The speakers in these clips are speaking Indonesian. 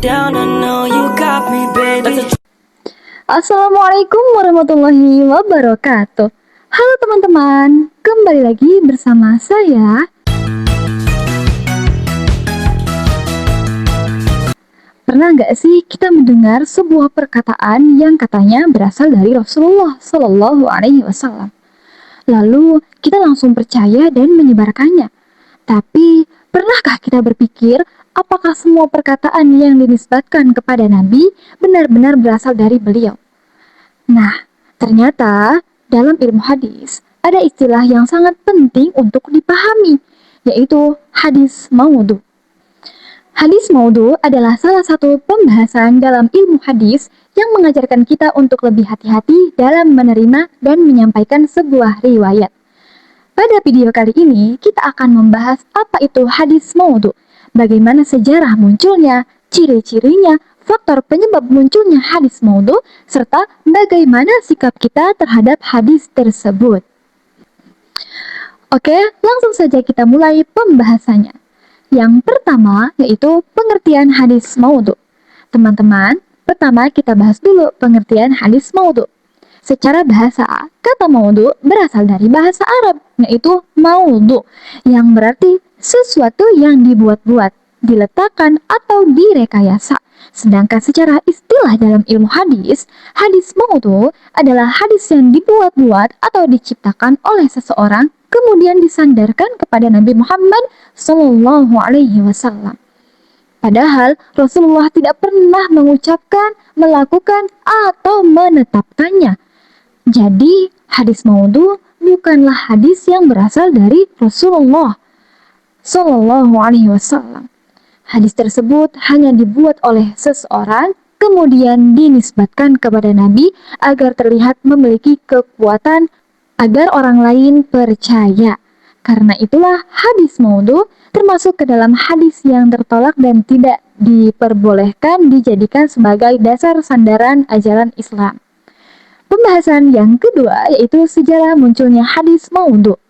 down, I know you got me, baby. Assalamualaikum warahmatullahi wabarakatuh. Halo teman-teman, kembali lagi bersama saya. Pernah nggak sih kita mendengar sebuah perkataan yang katanya berasal dari Rasulullah Shallallahu Alaihi Wasallam? Lalu kita langsung percaya dan menyebarkannya. Tapi pernahkah kita berpikir apakah semua perkataan yang dinisbatkan kepada Nabi benar-benar berasal dari beliau? Nah, ternyata dalam ilmu hadis ada istilah yang sangat penting untuk dipahami, yaitu hadis maudhu. Hadis maudhu adalah salah satu pembahasan dalam ilmu hadis yang mengajarkan kita untuk lebih hati-hati dalam menerima dan menyampaikan sebuah riwayat. Pada video kali ini, kita akan membahas apa itu hadis maudhu, bagaimana sejarah munculnya, ciri-cirinya, faktor penyebab munculnya hadis maudhu, serta bagaimana sikap kita terhadap hadis tersebut. Oke, langsung saja kita mulai pembahasannya. Yang pertama yaitu pengertian hadis maudhu. Teman-teman, pertama kita bahas dulu pengertian hadis maudhu. Secara bahasa, kata maudhu berasal dari bahasa Arab, yaitu maudhu, yang berarti sesuatu yang dibuat-buat, diletakkan atau direkayasa. Sedangkan secara istilah dalam ilmu hadis, hadis maudhu adalah hadis yang dibuat-buat atau diciptakan oleh seseorang kemudian disandarkan kepada Nabi Muhammad Sallallahu Alaihi Wasallam. Padahal Rasulullah tidak pernah mengucapkan, melakukan, atau menetapkannya. Jadi hadis maudhu bukanlah hadis yang berasal dari Rasulullah Sallallahu Alaihi Wasallam. Hadis tersebut hanya dibuat oleh seseorang kemudian dinisbatkan kepada Nabi agar terlihat memiliki kekuatan agar orang lain percaya. Karena itulah hadis maudhu termasuk ke dalam hadis yang tertolak dan tidak diperbolehkan dijadikan sebagai dasar sandaran ajaran Islam. Pembahasan yang kedua yaitu sejarah munculnya hadis maudhu.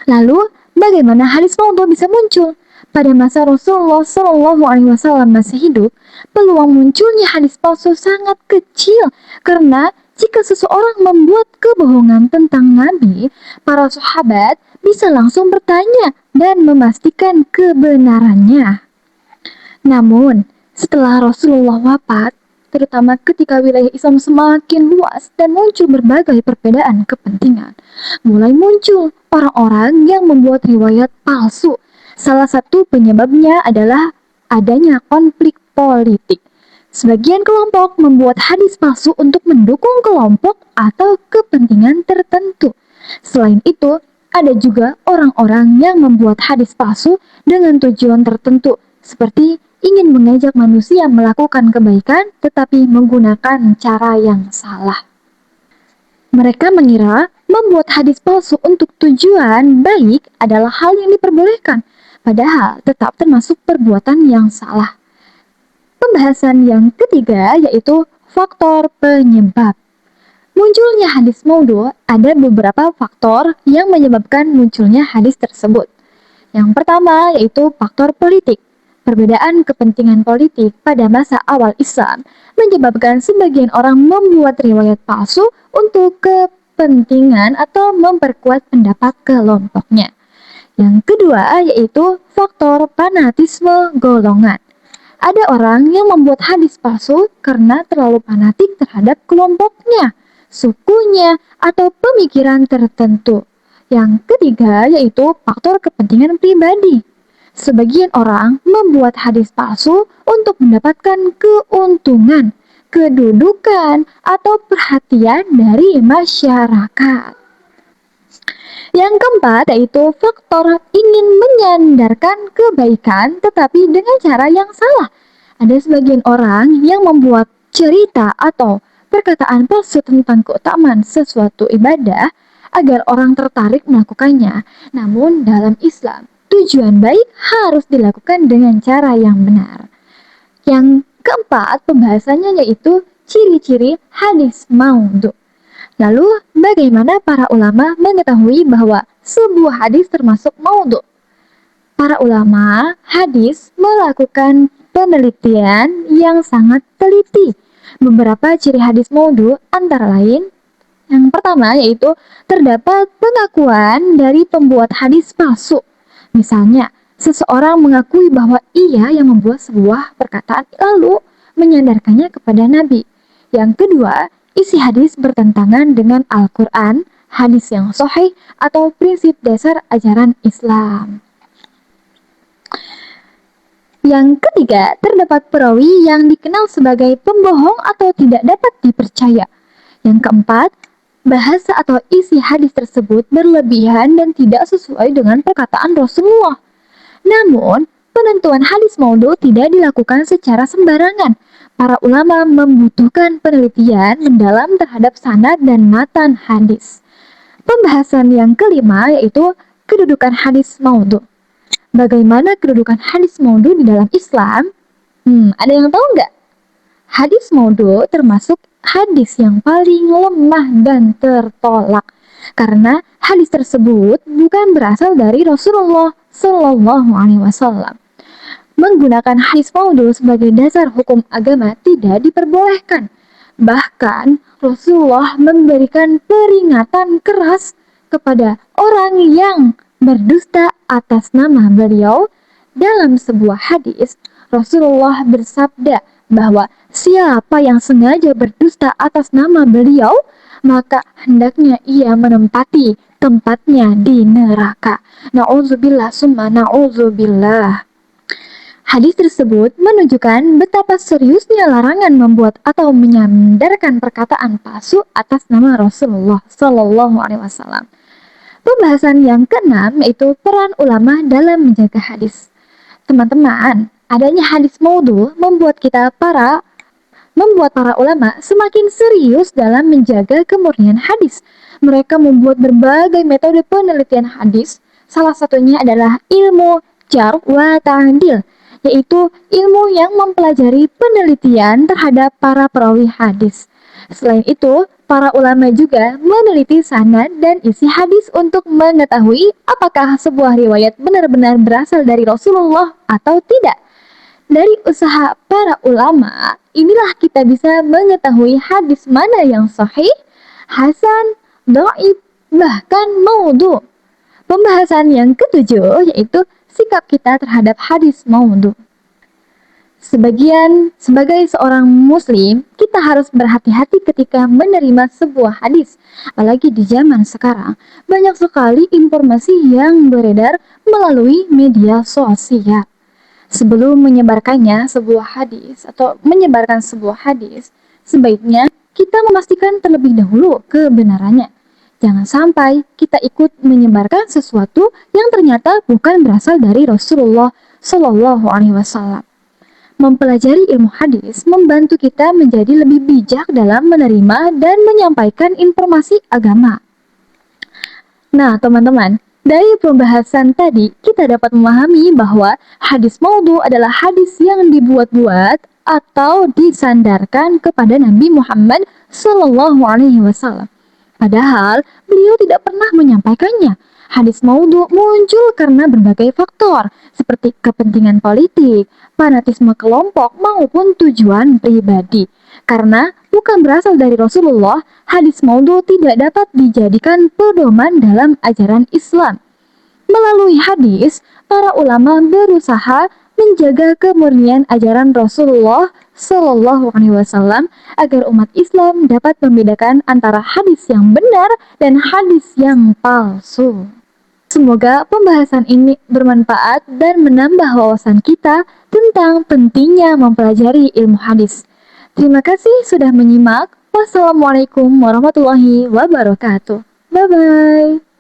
Lalu, bagaimana hadis maudhu bisa muncul? Pada masa Rasulullah SAW masih hidup, peluang munculnya hadis palsu sangat kecil karena jika seseorang membuat kebohongan tentang Nabi, para sahabat bisa langsung bertanya dan memastikan kebenarannya. Namun, setelah Rasulullah wafat, terutama ketika wilayah Islam semakin luas dan muncul berbagai perbedaan kepentingan, mulai muncul orang-orang yang membuat riwayat palsu. Salah satu penyebabnya adalah adanya konflik politik. Sebagian kelompok membuat hadis palsu untuk mendukung kelompok atau kepentingan tertentu. Selain itu, ada juga orang-orang yang membuat hadis palsu dengan tujuan tertentu, seperti ingin mengajak manusia melakukan kebaikan tetapi menggunakan cara yang salah. Mereka mengira membuat hadis palsu untuk tujuan baik adalah hal yang diperbolehkan, padahal tetap termasuk perbuatan yang salah. Pembahasan yang ketiga yaitu faktor penyebab. Munculnya hadis maudhu ada beberapa faktor yang menyebabkan munculnya hadis tersebut. Yang pertama yaitu faktor politik. Perbedaan kepentingan politik pada masa awal Islam menyebabkan sebagian orang membuat riwayat palsu untuk kepentingan atau memperkuat pendapat kelompoknya. Yang kedua yaitu faktor fanatisme golongan. Ada orang yang membuat hadis palsu karena terlalu fanatik terhadap kelompoknya, sukunya, atau pemikiran tertentu. Yang ketiga yaitu faktor kepentingan pribadi. Sebagian orang membuat hadis palsu untuk mendapatkan keuntungan, kedudukan, atau perhatian dari masyarakat. Yang keempat yaitu faktor ingin menyandarkan kebaikan tetapi dengan cara yang salah. Ada sebagian orang yang membuat cerita atau perkataan palsu tentang keutamaan sesuatu ibadah agar orang tertarik melakukannya. Namun dalam Islam, tujuan baik harus dilakukan dengan cara yang benar. Yang keempat pembahasannya yaitu ciri-ciri hadis maudhu. Lalu, bagaimana para ulama mengetahui bahwa sebuah hadis termasuk maudhu? Para ulama hadis melakukan penelitian yang sangat teliti. Beberapa ciri hadis maudhu antara lain, yang pertama yaitu terdapat pengakuan dari pembuat hadis palsu. Misalnya, seseorang mengakui bahwa ia yang membuat sebuah perkataan lalu menyandarkannya kepada Nabi. Yang kedua, isi hadis bertentangan dengan Al-Quran, hadis yang sahih, atau prinsip dasar ajaran Islam. Yang ketiga, terdapat perawi yang dikenal sebagai pembohong atau tidak dapat dipercaya. Yang keempat, bahasa atau isi hadis tersebut berlebihan dan tidak sesuai dengan perkataan Rasulullah. Namun, penentuan hadis maudhu tidak dilakukan secara sembarangan. Para ulama membutuhkan penelitian mendalam terhadap sanad dan matan hadis. Pembahasan yang kelima yaitu kedudukan hadis maudhu. Bagaimana kedudukan hadis maudhu di dalam Islam? Ada yang tahu nggak? Hadis maudhu termasuk hadis yang paling lemah dan tertolak karena hadis tersebut bukan berasal dari Rasulullah Shallallahu Alaihi Wasallam. Menggunakan hadis maudhu sebagai dasar hukum agama tidak diperbolehkan. Bahkan Rasulullah memberikan peringatan keras kepada orang yang berdusta atas nama beliau. Dalam sebuah hadis, Rasulullah bersabda bahwa siapa yang sengaja berdusta atas nama beliau, maka hendaknya ia menempati tempatnya di neraka. Na'udzubillah summa na'udzubillah. Hadis tersebut menunjukkan betapa seriusnya larangan membuat atau menyandarkan perkataan palsu atas nama Rasulullah Shallallahu Alaihi Wasallam. Pembahasan yang keenam yaitu peran ulama dalam menjaga hadis. Teman-teman, adanya hadis maudhu membuat para ulama semakin serius dalam menjaga kemurnian hadis. Mereka membuat berbagai metode penelitian hadis. Salah satunya adalah ilmu jarh wa ta'dil, yaitu ilmu yang mempelajari penelitian terhadap para perawi hadis. Selain itu, para ulama juga meneliti sanad dan isi hadis untuk mengetahui apakah sebuah riwayat benar-benar berasal dari Rasulullah atau tidak. Dari usaha para ulama, inilah kita bisa mengetahui hadis mana yang sahih, hasan, dhaif, bahkan maudhu. Pembahasan yang ketujuh yaitu sikap kita terhadap hadis maudhu. Sebagai seorang muslim, kita harus berhati-hati ketika menerima sebuah hadis. Apalagi di zaman sekarang, banyak sekali informasi yang beredar melalui media sosial. Sebelum menyebarkan sebuah hadis, sebaiknya kita memastikan terlebih dahulu kebenarannya. Jangan sampai kita ikut menyebarkan sesuatu yang ternyata bukan berasal dari Rasulullah Shallallahu Alaihi Wasallam. Mempelajari ilmu hadis membantu kita menjadi lebih bijak dalam menerima dan menyampaikan informasi agama. Nah, teman-teman, dari pembahasan tadi kita dapat memahami bahwa hadis maudhu adalah hadis yang dibuat-buat atau disandarkan kepada Nabi Muhammad Sallallahu Alaihi Wasallam. Padahal beliau tidak pernah menyampaikannya. Hadis maudhu muncul karena berbagai faktor seperti kepentingan politik, fanatisme kelompok maupun tujuan pribadi. Karena bukan berasal dari Rasulullah, hadis maudhu tidak dapat dijadikan pedoman dalam ajaran Islam. Melalui hadis, para ulama berusaha menjaga kemurnian ajaran Rasulullah Shallallahu Alaihi Wasallam agar umat Islam dapat membedakan antara hadis yang benar dan hadis yang palsu. Semoga pembahasan ini bermanfaat dan menambah wawasan kita tentang pentingnya mempelajari ilmu hadis. Terima kasih sudah menyimak. Wassalamualaikum warahmatullahi wabarakatuh. Bye-bye.